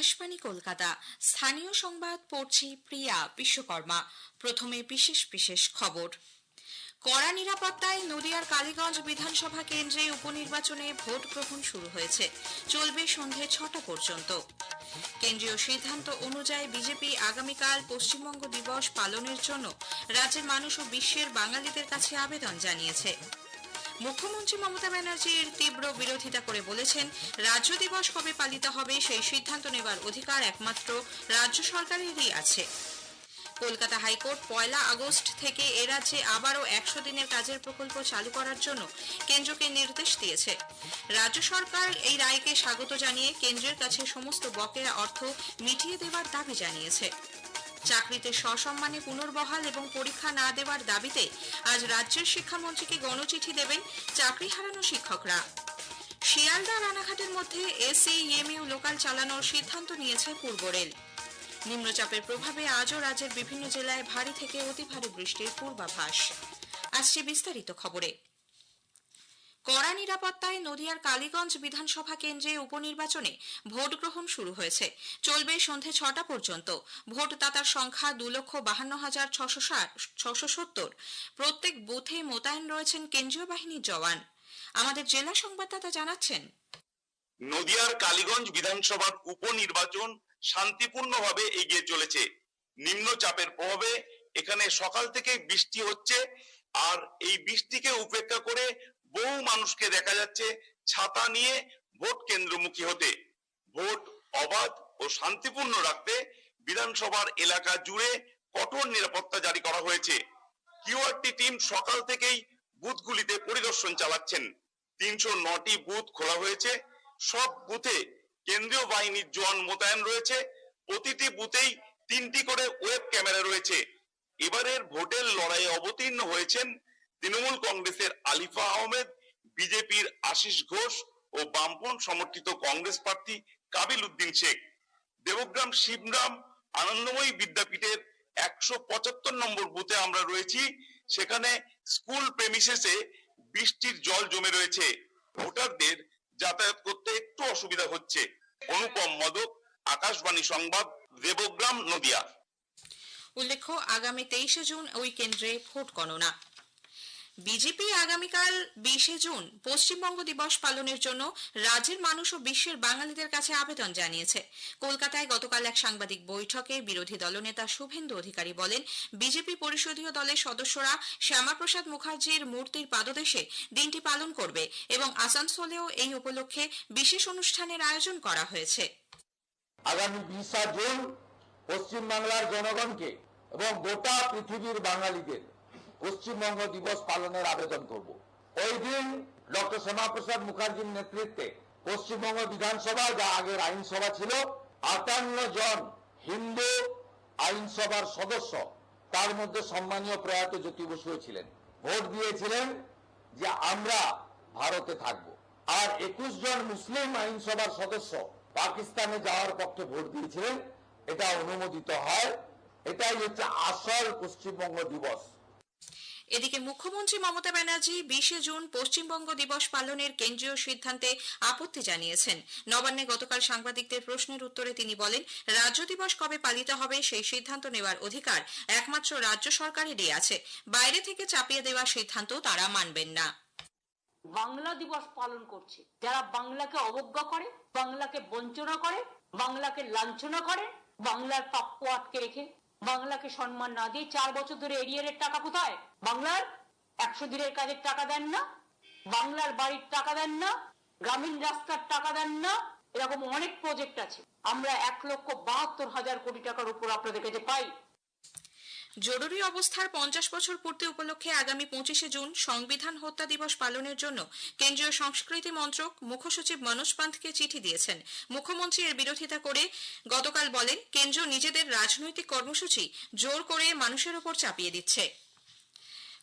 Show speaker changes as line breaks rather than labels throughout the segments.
আকাশবাণী কলকাতা। স্থানীয় সংবাদ পড়ছি প্রিয়া বিশ্বকর্মা। প্রথমে বিশেষ বিশেষ খবর। কড়া নিরাপত্তায় নদিয়ার কালীগঞ্জ বিধানসভা কেন্দ্রে উপনির্বাচনে ভোট গ্রহণ শুরু হয়েছে, চলবে সন্ধে 6টা পর্যন্ত। কেন্দ্রীয় সিদ্ধান্ত অনুযায়ী বিজেপি আগামীকাল পশ্চিমবঙ্গ দিবস পালনের জন্য রাজ্যের মানুষ ও বিশ্বের বাঙালিদের কাছে আবেদন জানিয়েছে। মুখ্যমন্ত্রী মমতা ব্যানার্জির তীব্র বিরোধিতা করে বলেছেন, রাজ্য দিবস কবে পালিত হবে সেই সিদ্ধান্ত নেবার অধিকার একমাত্র রাজ্য সরকারেরই আছে। কলকাতা হাইকোর্ট 1 আগস্ট থেকে এ রাজ্যে আবারও 100 দিনের কাজের প্রকল্প চালু করার জন্য কেন্দ্রকে নির্দেশ দিয়েছে। রাজ্য সরকার এই রায়কে স্বাগত জানিয়ে কেন্দ্রের কাছে সমস্ত বকেয়া অর্থ মিটিয়ে দেওয়ার দাবি জানিয়েছে। চাকরিতে সসম্মানে পুনর্বহাল এবং পরীক্ষা না দেওয়ার দাবিতে আজ রাজ্যের শিক্ষামন্ত্রীকে গণচিঠি দেবেন চাকরি হারানো শিক্ষকরা। শিয়ালদা রানাঘাটের মধ্যে এসি এমইউ লোকাল চালানোর সিদ্ধান্ত নিয়েছে পূর্ব রেল। নিম্নচাপের প্রভাবে আজও রাজ্যের বিভিন্ন জেলায় ভারী থেকে অতি ভারী বৃষ্টির পূর্বাভাস। আসছে বিস্তারিত খবরে। কড়া নিরাপত্তায় নদিয়ার কালীগঞ্জ বিধানসভা কেন্দ্রে উপনির্বাচনে ভোট গ্রহণ শুরু হয়েছে, চলবে সন্ধে 6টা পর্যন্ত। ভোটদাতার সংখ্যা 2,52,670। প্রত্যেক বুথে মোতায়েন রয়েছেন কেন্দ্রীয় বাহিনীর জওয়ান। আমাদের জেলা সংবাদদাতা জানাচ্ছেন,
নদিয়ার কালীগঞ্জ বিধানসভার উপনির্বাচন শান্তিপূর্ণভাবে এগিয়ে চলেছে। নিম্নচাপের প্রভাবে এখানে সকাল থেকে বৃষ্টি হচ্ছে, আর এই বৃষ্টিকে উপেক্ষা করে বহু মানুষকে দেখা যাচ্ছে ছাতা নিয়ে ভোট কেন্দ্রমুখী হতে। ভোট অবাধ ও শান্তিপূর্ণ রাখতে বিধানসভার এলাকা জুড়ে কঠোর নিরাপত্তা জারি করা হয়েছে। কিউআরটি টিম সকাল থেকেই বুথগুলিতে পরিদর্শন চালাচ্ছেন। 309টি বুথ খোলা হয়েছে। সব বুথে কেন্দ্রীয় বাহিনীর জওয়ান মোতায়েন রয়েছে। প্রতিটি বুথেই 3টি করে ওয়েব ক্যামেরা রয়েছে। এবারের ভোটের লড়াইয়ে অবতীর্ণ হয়েছেন তৃণমূল কংগ্রেসের আলিফা আহমেদ, বিজেপির আশিস ঘোষ ও বামপন্থ সমর্থিত কংগ্রেস প্রার্থী কাবিল উদ্দিন শেখ। দেবগ্রাম শিবরাম আনন্দময়ী বিদ্যাপীঠের 175 নম্বর বুথে আমরা রয়েছি। সেখানে স্কুল প্রেমিসেসে বৃষ্টির জল জমে রয়েছে। ভোটারদের যাতায়াত করতে একটু অসুবিধা হচ্ছে। অনুপম মদক, আকাশবাণী সংবাদ, দেবগ্রাম, নদিয়া।
উল্লেখ্য, আগামী 23 জুন ওই কেন্দ্রে ভোট গণনা। বিজেপি আগামীকাল 20 জুন পশ্চিমবঙ্গ দিবস পালনের জন্য রাজ্যের মানুষ ও বিশ্বের বাঙালিদের কাছে আবেদন জানিয়েছে। কলকাতায় গতকাল এক সাংবাদিক বৈঠকে বিরোধী দলনেতা শুভেন্দু অধিকারী বলেন, বিজেপি পরিষদীয় দলের সদস্যরা শ্যামাপ্রসাদ মুখার্জির মূর্তির পাদদেশে দিনটি পালন করবে এবং আসানসোলেও এই উপলক্ষে বিশেষ অনুষ্ঠানের আয়োজন করা হয়েছে।
আগামী 20 জুন পশ্চিমবাংলার জনগণকে এবং গোটা পৃথিবীর বাঙালিদের পশ্চিমবঙ্গ দিবস পালনের আবেদন করব। ওই দিন ডক্টর শ্যামাপ্রসাদ মুখার্জির নেতৃত্বে পশ্চিমবঙ্গ বিধানসভা, যা আগের আইনসভা ছিল, 58 জন হিন্দু আইনসভার সদস্য, তার মধ্যে সম্মানীয় প্রয়াত জ্যোতি বসুও ছিলেন, ভোট দিয়েছিলেন যে আমরা ভারতে থাকব। আর 21 জন মুসলিম আইনসভার সদস্য পাকিস্তানে যাওয়ার পক্ষে ভোট দিয়েছিলেন। এটা অনুমোদিত হয়। এটাই হচ্ছে আসল পশ্চিমবঙ্গ দিবস।
এদিকে মুখ্যমন্ত্রী মমতা ব্যানার্জি 20 জুন পশ্চিমবঙ্গ দিবস পালনের কেন্দ্রীয় সিদ্ধান্তে আপত্তি জানিয়েছেন। নবান্নে গতকাল সাংবাদিকদের প্রশ্নের উত্তরে তিনি বলেন, রাজ্য দিবস কবে পালিত হবে সেই সিদ্ধান্ত নেওয়ার অধিকার একমাত্র রাজ্য সরকারেরই আছে। বাইরে থেকে চাপিয়ে দেওয়া সিদ্ধান্ত তারা মানবেন না।
বাংলা দিবস পালন করছে যারা বাংলাকে অবজ্ঞা করে, বাংলাকে বঞ্চনা করে, বাংলাকে লাঞ্ছনা করে, বাংলার প্রাপ্য আটকে রেখে বাংলাকে সম্মান না দিয়ে 4 বছর ধরে এরিয়ারের টাকা কোথায়? বাংলার 100 দিনের কাজের টাকা দেন না, বাংলার বাড়ির টাকা দেন না, গ্রামীণ রাস্তার টাকা দেন না। এরকম অনেক প্রজেক্ট আছে। আমরা 1,72,000 কোটি টাকার উপর আপনাদের কাছে পাই।
জরুরি অবস্থার 50 বছর পূর্তি উপলক্ষে আগামী 25 জুন সংবিধান হত্যা দিবস পালনের জন্য কেন্দ্রীয় সংস্কৃতি মন্ত্রক মুখ্যসচিব মনোজ পান্থকে চিঠি দিয়েছেন। মুখ্যমন্ত্রী এর বিরোধিতা করে গতকাল বলেন, কেন্দ্র নিজেদের রাজনৈতিক কর্মসূচি জোর করে মানুষের উপর চাপিয়ে দিচ্ছে।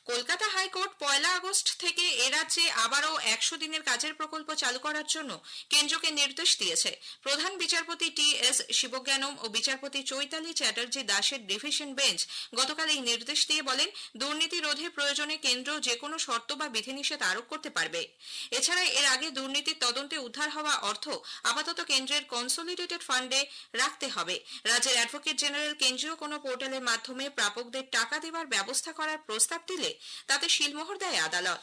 কলকাতা হাইকোর্ট 1 আগস্ট থেকে এ রাজ্যে আবারও 100 দিনের কাজের প্রকল্প চালু করার জন্য কেন্দ্রকে নির্দেশ দিয়েছে। প্রধান বিচারপতি টি.এস. শিবজ্ঞানম ও বিচারপতি চৈতালি চ্যাটার্জি দাসের ডিভিশন বেঞ্চ গতকাল এই নির্দেশ দিয়ে বলেন, দুর্নীতি রোধে প্রয়োজনে কেন্দ্র যে কোনো শর্ত বা বিধিনিষেধ আরোপ করতে পারবে। এছাড়া এর আগে দুর্নীতির তদন্তে উদ্ধার হওয়া অর্থ আপাতত কেন্দ্রের কনসলিডেটেড ফান্ডে রাখতে হবে। রাজ্যের অ্যাডভোকেট জেনারেল কেন্দ্রীয় কোনো পোর্টালের মাধ্যমে প্রাপকদের টাকা দেওয়ার ব্যবস্থা করার প্রস্তাব দিলে তাতে শিলমোহর দেয় আদালত।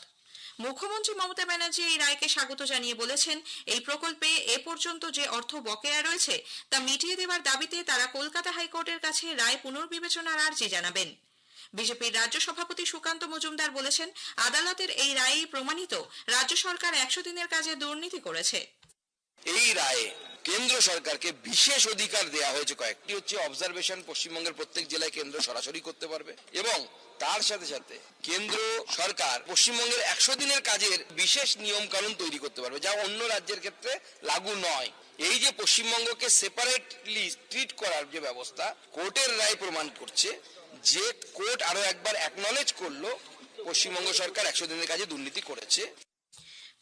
মুখ্যমন্ত্রী মমতা ব্যানার্জি এই রায়কে স্বাগত জানিয়ে বলেছেন, এই প্রকল্পে এ পর্যন্ত যে অর্থ বকেয়া রয়েছে তা মিটিয়ে দেওয়ার দাবিতে তারা কলকাতা হাইকোর্টের কাছে রায় পুনর্বিবেচনার আর্জি জানাবেন। বিজেপির রাজ্য সভাপতি সুকান্ত মজুমদার বলেছেন, আদালতের এই রায়েই প্রমাণিত রাজ্য সরকার 100 দিনের কাজে দুর্নীতি করেছে।
এই রায়ে কেন্দ্র সরকারকে বিশেষ অধিকার দেওয়া হয়েছে। কয়েকটি হচ্ছে অবজারভেশন পশ্চিমবঙ্গের প্রত্যেক জেলায় কেন্দ্র সরাসরি করতে পারবে, এবং তার সাথে সাথে কেন্দ্র সরকার পশ্চিমবঙ্গের 100 দিনের কাজের বিশেষ নিয়ম কানুন তৈরি করতে পারবে, যা অন্য রাজ্যের ক্ষেত্রে লাগু নয়। এই যে পশ্চিমবঙ্গকে সেপারেটলি ট্রিট করার যে ব্যবস্থা, কোর্টের রায় প্রমাণ করছে যে কোর্ট আরো একবার অ্যাকনলেজ করলো পশ্চিমবঙ্গ সরকার 100 দিনের কাজে দুর্নীতি করেছে।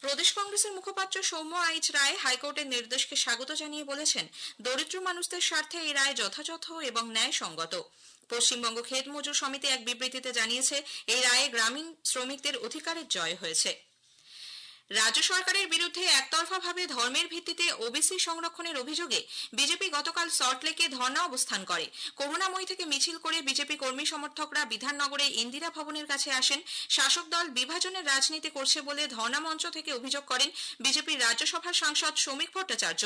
প্রদেশ কংগ্রেসের মুখপাত্র সৌম্য আইচ রায় হাইকোর্টের নির্দেশকে স্বাগত জানিয়ে বলেছেন, দরিদ্র মানুষদের স্বার্থে এই রায় যথাযথ এবং ন্যায়সঙ্গত। পশ্চিমবঙ্গ ক্ষেত মজুর সমিতি এক বিবৃতিতে জানিয়েছে, এই রায়ে গ্রামীণ শ্রমিকদের অধিকারের জয় হয়েছে। রাজ্য সরকারের বিরুদ্ধে একতরফাভাবে ধর্মের ভিত্তিতে ওবিসি সংরক্ষণের অভিযোগে বিজেপি গতকাল সল্টলেকে ধর্ণা অবস্থান করে। করুণাময়ী থেকে মিছিল করে বিজেপি কর্মী সমর্থকরা বিধাননগরে ইন্দিরা ভবনের কাছে আসেন। শাসক দল বিভাজনের রাজনীতি করছে বলে ধর্ণা মঞ্চ থেকে অভিযোগ করেন বিজেপির রাজ্যসভার সাংসদ শ্রমিক ভট্টাচার্য।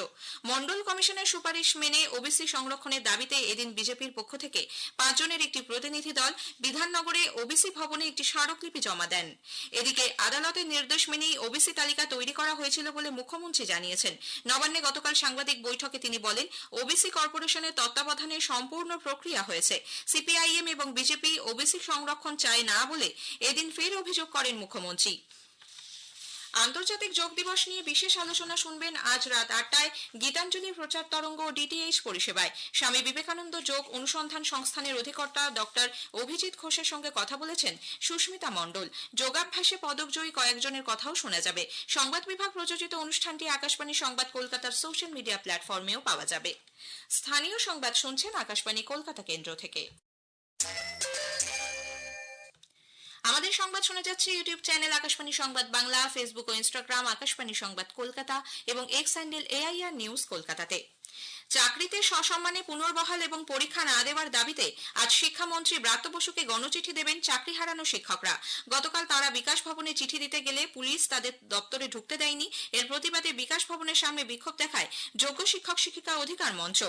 মন্ডল কমিশনের সুপারিশ মেনে ওবিসি সংরক্ষণের দাবিতে এদিন বিজেপির পক্ষ থেকে 5 জনের একটি প্রতিনিধি দল বিধাননগরে ওবিসি ভবনে একটি স্মারকলিপি জমা দেন। এদিকে আদালতের নির্দেশ মেনেই ওবিসি তালিকা তৈরি করা হয়েছিল বলে মুখ্যমন্ত্রী জানিয়েছেন। নবান্নে গতকাল সাংবাদিক বৈঠকে তিনি বলেন, ওবিসি কর্পোরেশনের তত্ত্বাবধানে সম্পূর্ণ প্রক্রিয়া হয়েছে। সিপিআইএম এবং বিজেপি ওবিসি সংরক্ষণ চায় না বলে এদিন ফের অভিযোগ করেন মুখ্যমন্ত্রী। আন্তর্জাতিক যোগ দিবস নিয়ে বিশেষ আলোচনা শুনবেন আজ রাত 8টায় গীতাঞ্জলি প্রচার তরঙ্গ ও ডিটিএইচ পরিষেবায়। স্বামী বিবেকানন্দ যোগ অনুসন্ধান সংস্থানের অধিকর্তা ডক্টর অভিজিৎ ঘোষের সঙ্গে কথা বলেছেন সুস্মিতা মণ্ডল। যোগাভ্যাসে পদকজয়ী কয়েকজনের কথাও শোনা যাবে। সংবাদ বিভাগ প্রযোজিত অনুষ্ঠানটি আকাশবাণী সংবাদ কলকাতার সোশ্যাল মিডিয়া প্ল্যাটফর্মেও পাওয়া যাবে। স্থানীয় সংবাদ শুনছেন আকাশবাণী কলকাতা কেন্দ্র থেকে। আমাদের সংবাদ শোনা যাচ্ছে ইউটিউব চ্যানেল আকাশবাণী সংবাদ বাংলা, ফেসবুক ও ইনস্টাগ্রাম আকাশবাণী সংবাদ কলকাতা এবং এক্স হ্যান্ডেল AIR নিউজ কলকাতাতে। চাকরিতে সসম্মানে পুনর্বহাল এবং পরীক্ষা না দেওয়ার দাবিতে আজ শিক্ষামন্ত্রী ব্রাত্য বসুকে গণচিঠি দেবেন চাকরি হারানো শিক্ষকরা। গতকাল তারা বিকাশ ভবনে চিঠি দিতে গেলে পুলিশ তাদের দপ্তরে ঢুকতে দেয়নি। এর প্রতিবাদে বিকাশ ভবনের সামনে বিক্ষোভ দেখায় যোগ্য শিক্ষক শিক্ষিকা অধিকার মঞ্চ।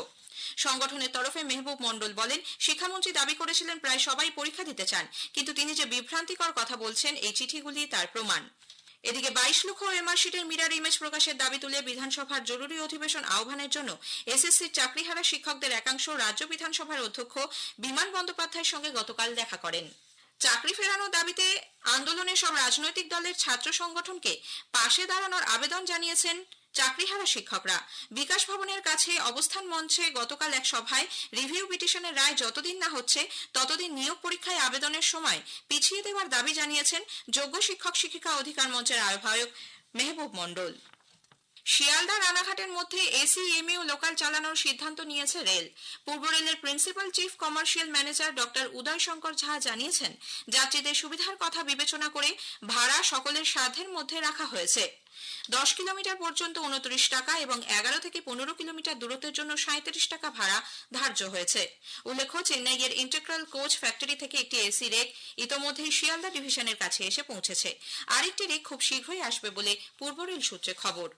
সংগঠনের তরফে মেহবুব মণ্ডল বলেন, শিক্ষামন্ত্রী দাবি করেছিলেন প্রায় সবাই পরীক্ষা দিতে চান, কিন্তু তিনি যে বিভ্রান্তিকর কথা বলছেন এই চিঠিগুলি তার প্রমাণ। এদিকে 22 লক্ষ এমআরশিটের মিরর ইমেজ প্রকাশের দাবি তুলে বিধানসভার জরুরি অধিবেশন আহ্বানের জন্য এসএসসির চাকরিহারা শিক্ষকদের একাংশ রাজ্য বিধানসভার অধ্যক্ষ বিমান বন্দ্যোপাধ্যায়ের সঙ্গে গতকাল দেখা করেন। চাকরি ফেরানোর দাবিতে আন্দোলনে সব রাজনৈতিক দলের ছাত্র সংগঠনকে পাশে দাঁড়ানোর আবেদন জানিয়েছেন চাকরিহারা শিক্ষকরা। বিকাশ ভবনের কাছে অবস্থান মঞ্চে গতকাল এক সভায় রিভিউ পিটিশনের রায় যতদিন না হচ্ছে ততদিন নিয়োগ পরীক্ষায় আবেদনের সময় পিছিয়ে দেওয়ার দাবি জানিয়েছেন যোগ্য শিক্ষক শিক্ষিকা অধিকার মঞ্চের আহ্বায়ক মেহবুব মণ্ডল। শিয়ালদা রানাঘাটের মধ্যে এসি এমইউ লোকাল চালানোর সিদ্ধান্ত নিয়েছে রেল। পূর্ব রেলের principal chief commercial manager doctor Uday Shankar Jha জানিয়েছেন, যাত্রীদের সুবিধার কথা বিবেচনা করে ভাড়া সকলের সাধ্যের মধ্যে রাখা হয়েছে। 10 কিলোমিটার পর্যন্ত 29 টাকা এবং 11 থেকে 15 কিলোমিটার দূরত্বের জন্য 37 টাকা ভাড়া ধার্য হয়েছে। উল্লেখ্য, চেন্নাইয়ের ইন্টিগ্রাল কোচ ফ্যাক্টরি থেকে একটি এসি রেক ইতোমধ্যেই শিয়ালদা ডিভিশনের কাছে এসে পৌঁছেছে। আরেকটি রেক খুব শীঘ্রই আসবে বলে পূর্ব রেল সূত্রে খবর।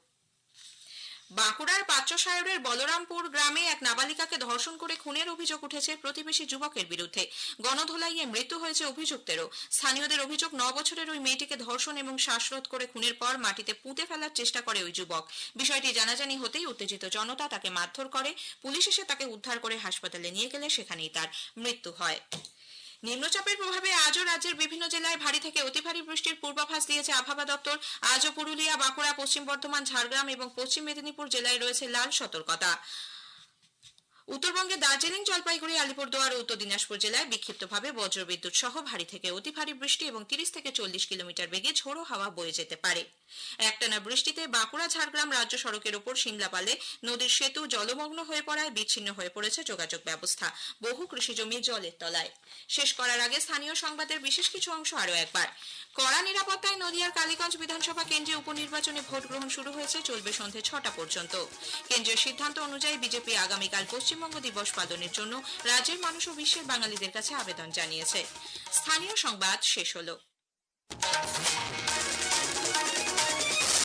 বাঁকুড়ার পাত্রসায়রের বলরামপুর গ্রামে এক নাবালিকাকে ধর্ষণ করে খুনের অভিযোগ উঠেছে প্রতিবেশী যুবকের বিরুদ্ধে। গণধোলাইয়ে মৃত্যু হয়েছে অভিযুক্তেরও। স্থানীয়দের অভিযোগ, 9 বছরের ওই মেয়েটিকে ধর্ষণ এবং শ্বাসরোধ করে খুনের পর মাটিতে পুঁতে ফেলার চেষ্টা করে ওই যুবক। বিষয়টি জানাজানি হতেই উত্তেজিত জনতা তাকে মারধর করে। পুলিশ এসে তাকে উদ্ধার করে হাসপাতালে নিয়ে গেলে সেখানেই তার মৃত্যু হয়। নিম্নচাপের প্রভাবে আজও রাজ্যের বিভিন্ন জেলায় ভারী থেকে অতি ভারী বৃষ্টির পূর্বাভাস দিয়েছে আবহাওয়া দপ্তর। আজও পুরুলিয়া, বাঁকুড়া, পশ্চিম বর্ধমান, ঝাড়গ্রাম এবং পশ্চিম মেদিনীপুর জেলায় রয়েছে লাল সতর্কতা। উত্তরবঙ্গে দার্জিলিং, জলপাইগুড়ি, আলিপুরদুয়ার ও উত্তর দিনাজপুর জেলায় বিক্ষিপ্তভাবে বজ্রবিদ্যুৎ সহ ভারী থেকে অতি ভারী বৃষ্টি এবং 30 থেকে 40 কিলোমিটার বেগে ঝোড়ো হাওয়া বয়ে যেতে পারে। একটানা বৃষ্টিতে বাঁকুড়া ঝাড়গ্রাম রাজ্য সড়কের ওপর সিমলাপালে নদীর সেতু জলমগ্ন হয়ে পড়ায় বিচ্ছিন্ন হয়ে পড়েছে যোগাযোগ ব্যবস্থা। বহু কৃষিজমি জলের তলায়। শেষ করার আগে স্থানীয় সংবাদের বিশেষ কিছু অংশ আরো একবার। কড়া নিরাপত্তায় নদিয়ার কালীগঞ্জ বিধানসভা কেন্দ্রে উপনির্বাচনে ভোট গ্রহণ শুরু হয়েছে, চলবে সন্ধে 6টা পর্যন্ত। কেন্দ্রের সিদ্ধান্ত অনুযায়ী বিজেপি আগামীকাল পশ্চিমবঙ্গ দিবস পালনের জন্য রাজ্যের মানুষ ও বিশ্বের বাঙালিদের কাছে আবেদন জানিয়েছে। স্থানীয় সংবাদ শেষ হলো।